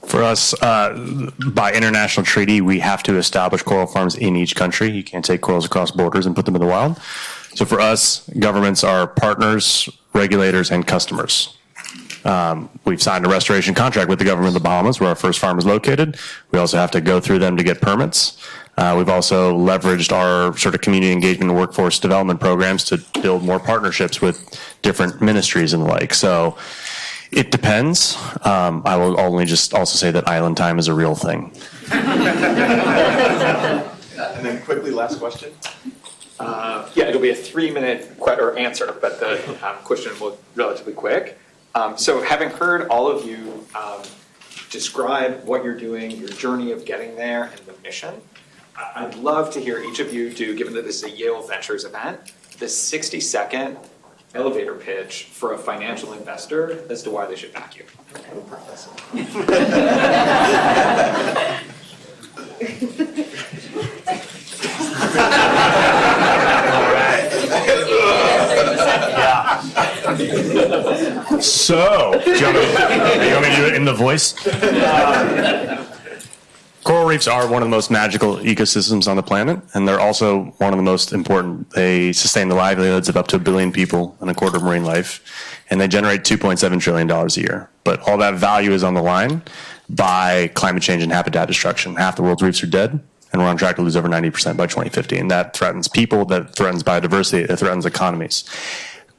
For us, by international treaty, we have to establish coral farms in each country. You can't take corals across borders and put them in the wild. So for us, governments are partners, regulators, and customers. We've signed a restoration contract with the government of the Bahamas, where our first farm is located. We also have to go through them to get permits. We've also leveraged our sort of community engagement and workforce development programs to build more partnerships with different ministries and the like. So it depends. I will only just also say that island time is a real thing. And then quickly, last question. It'll be a 3-minute answer, but the question will be relatively quick. So having heard all of you describe what you're doing, your journey of getting there, and the mission, I'd love to hear each of you do, given that this is a Yale Ventures event, the 60-second elevator pitch for a financial investor as to why they should back you. So, do you want me to do it in the voice? Coral reefs are one of the most magical ecosystems on the planet, and they're also one of the most important. They sustain the livelihoods of up to 1 billion people and a quarter of marine life, and they generate $2.7 trillion a year. But all that value is on the line by climate change and habitat destruction. Half the world's reefs are dead, and we're on track to lose over 90% by 2050, and that threatens people, that threatens biodiversity, it threatens economies.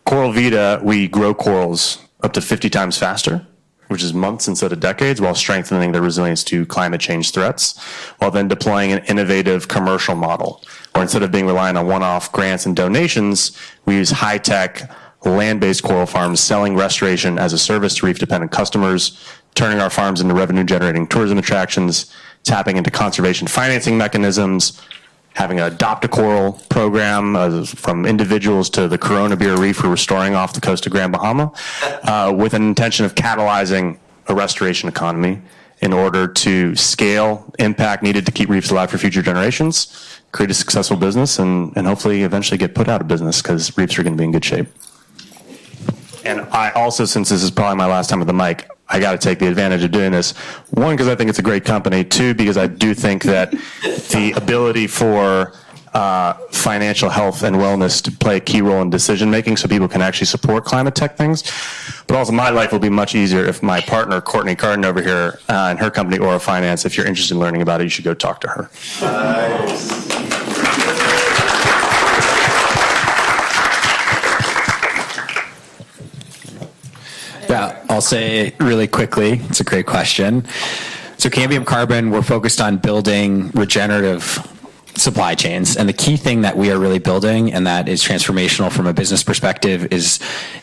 Coral Vita, we grow corals up to 50 times faster. which is months instead of decades, while strengthening their resilience to climate change threats, while then deploying an innovative commercial model, where instead of being reliant on one-off grants and donations, we use high-tech, land-based coral farms selling restoration as a service to reef-dependent customers, turning our farms into revenue-generating tourism attractions, tapping into conservation financing mechanisms, having an Adopt a Coral program from individuals to the Corona Beer Reef we're restoring off the coast of Grand Bahama, with an intention of catalyzing a restoration economy in order to scale impact needed to keep reefs alive for future generations, create a successful business, and hopefully eventually get put out of business because reefs are going to be in good shape. And I also, since this is probably my last time with the mic, I got to take the advantage of doing this. One, because I think it's a great company. Two, because I do think that the ability for financial health and wellness to play a key role in decision making so people can actually support climate tech things. But also my life will be much easier if my partner, Courtney Cardin over here, and her company, Aura Finance, if you're interested in learning about it, you should go talk to her. Yeah, I'll say really quickly, it's a great question. So Cambium Carbon, we're focused on building regenerative supply chains. And the key thing that we are really building, and that is transformational from a business perspective, is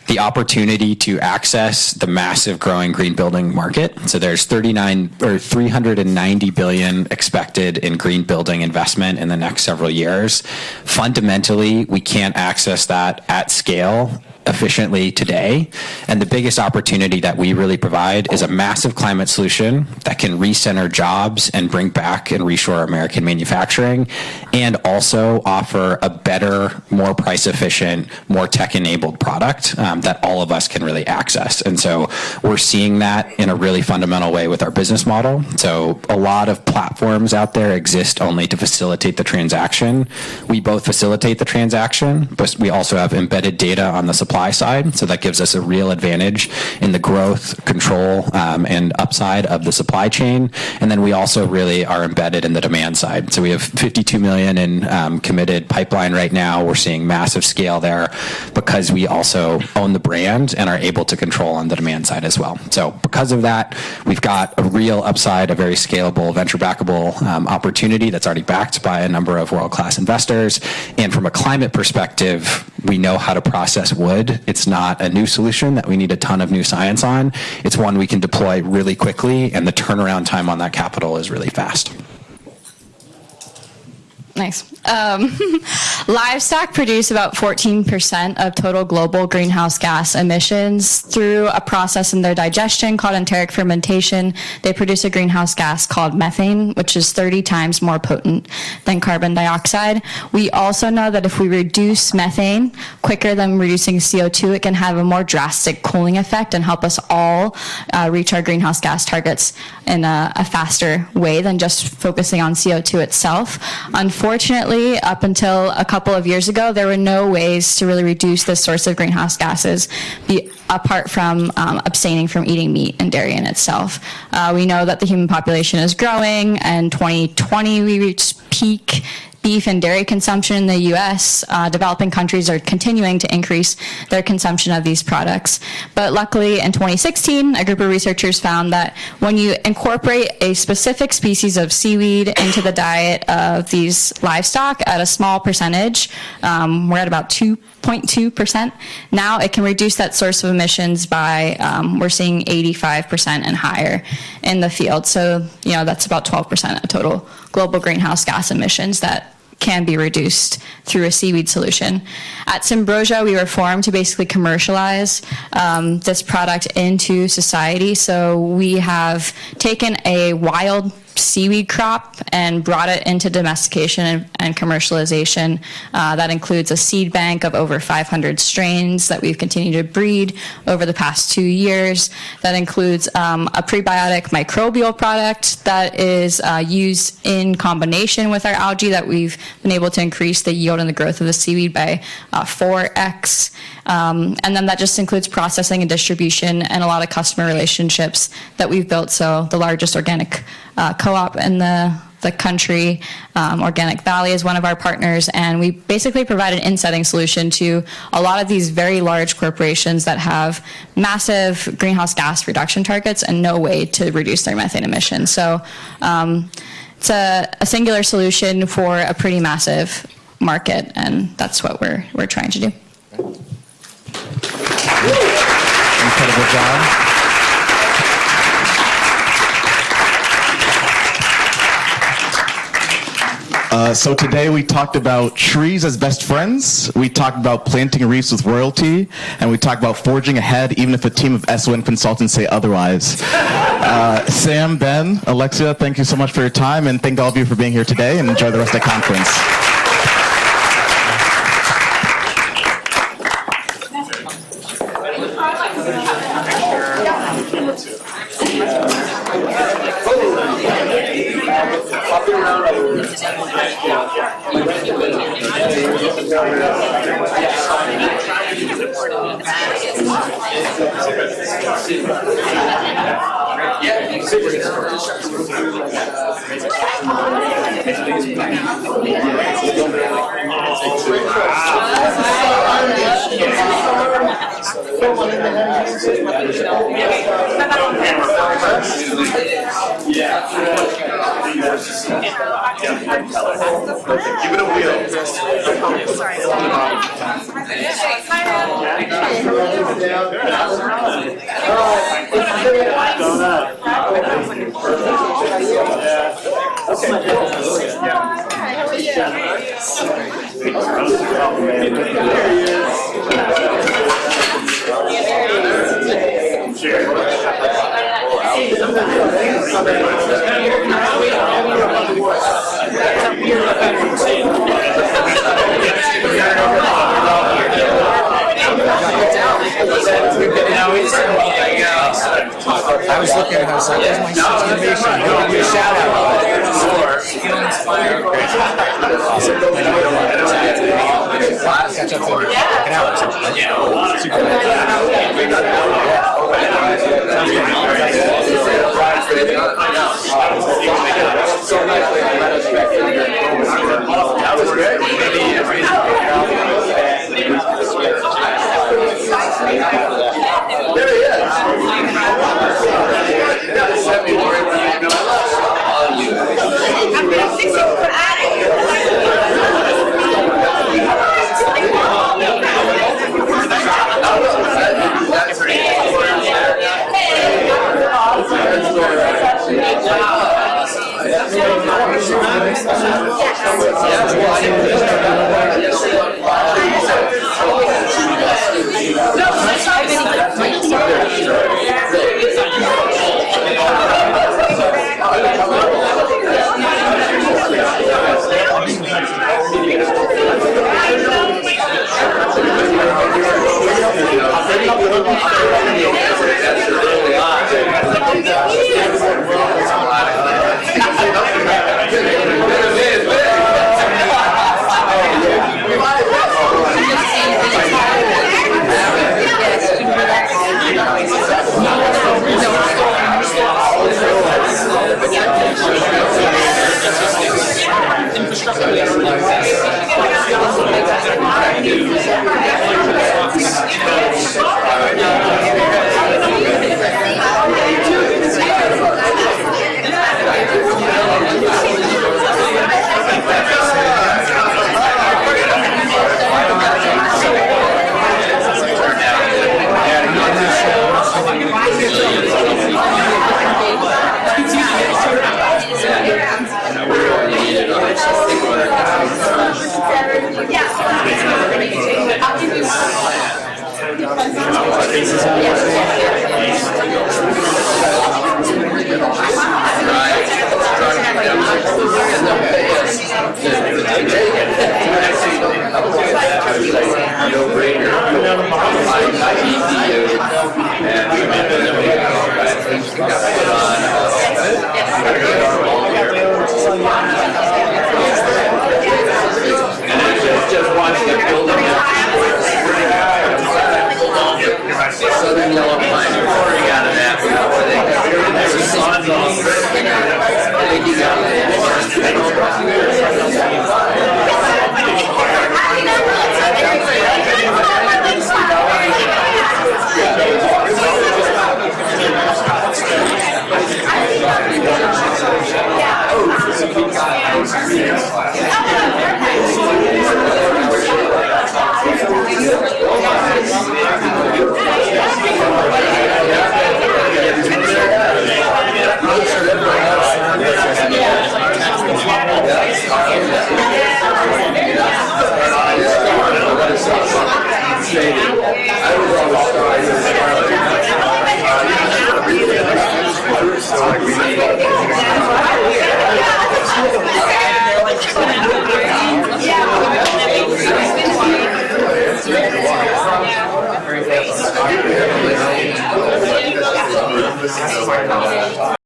the opportunity to access the massive growing green building market. So there's 390 billion expected in green building investment in the next several years. Fundamentally, we can't access that at scale efficiently today. And the biggest opportunity that we really provide is a massive climate solution that can recenter jobs and bring back and reshore American manufacturing, and also offer a better, more price efficient, more tech enabled product that all of us can really access. And so we're seeing that in a really fundamental way with our business model. So a lot of platforms out there exist only to facilitate the transaction. We both facilitate the transaction, but we also have embedded data on the supply side. So that gives us a real advantage in the growth, control, and upside of the supply chain. And then we also really are embedded in the demand side. So we have 52 million in committed pipeline right now. We're seeing massive scale there because we also own the brand and are able to control on the demand side as well. So because of that, we've got a real upside, a very scalable, venture-backable opportunity that's already backed by a number of world-class investors. And from a climate perspective, we know how to process wood. It's not a new solution that we need a ton of new science on. It's one we can deploy really quickly, and the turnaround time on that capital is really fast. Nice. Livestock produce about 14% of total global greenhouse gas emissions. Through a process in their digestion called enteric fermentation, they produce a greenhouse gas called methane, which is 30 times more potent than carbon dioxide. We also know that if we reduce methane quicker than reducing CO2, it can have a more drastic cooling effect and help us all reach our greenhouse gas targets in a faster way than just focusing on CO2 itself. Unfortunately, up until a couple of years ago, there were no ways to really reduce this source of greenhouse gases apart from abstaining from eating meat and dairy in itself. We know that the human population is growing, and 2020 we reached peak beef and dairy consumption in the U.S. Developing countries are continuing to increase their consumption of these products. But luckily, in 2016, a group of researchers found that when you incorporate a specific species of seaweed into the diet of these livestock at a small percentage, we're at about 2.2%. Now it can reduce that source of emissions by, we're seeing 85% and higher in the field. So, that's about 12% of total global greenhouse gas emissions that can be reduced through a seaweed solution. At Symbrosia, we were formed to basically commercialize this product into society. So we have taken a wild seaweed crop and brought it into domestication and commercialization. That includes a seed bank of over 500 strains that we've continued to breed over the past 2 years. That includes a prebiotic microbial product that is used in combination with our algae that we've been able to increase the yield and the growth of the seaweed by 4x. And then that just includes processing and distribution and a lot of customer relationships that we've built. So the largest organic co-op in the the country. Organic Valley is one of our partners, and we basically provide an in-setting solution to a lot of these very large corporations that have massive greenhouse gas reduction targets and no way to reduce their methane emissions. So it's a singular solution for a pretty massive market, and that's what we're trying to do. Incredible job. So today we talked about trees as best friends, we talked about planting reefs with royalty, and we talked about forging ahead even if a team of SON consultants say otherwise. Sam, Ben, Alexia, thank you so much for your time, and thank all of you for being here today, and enjoy the rest of the conference. Give it a wheel. I was looking at it, I was like, where's my situation? Give me a shout out. Catch up for an hour or something. That was great. There he is. No-brainer.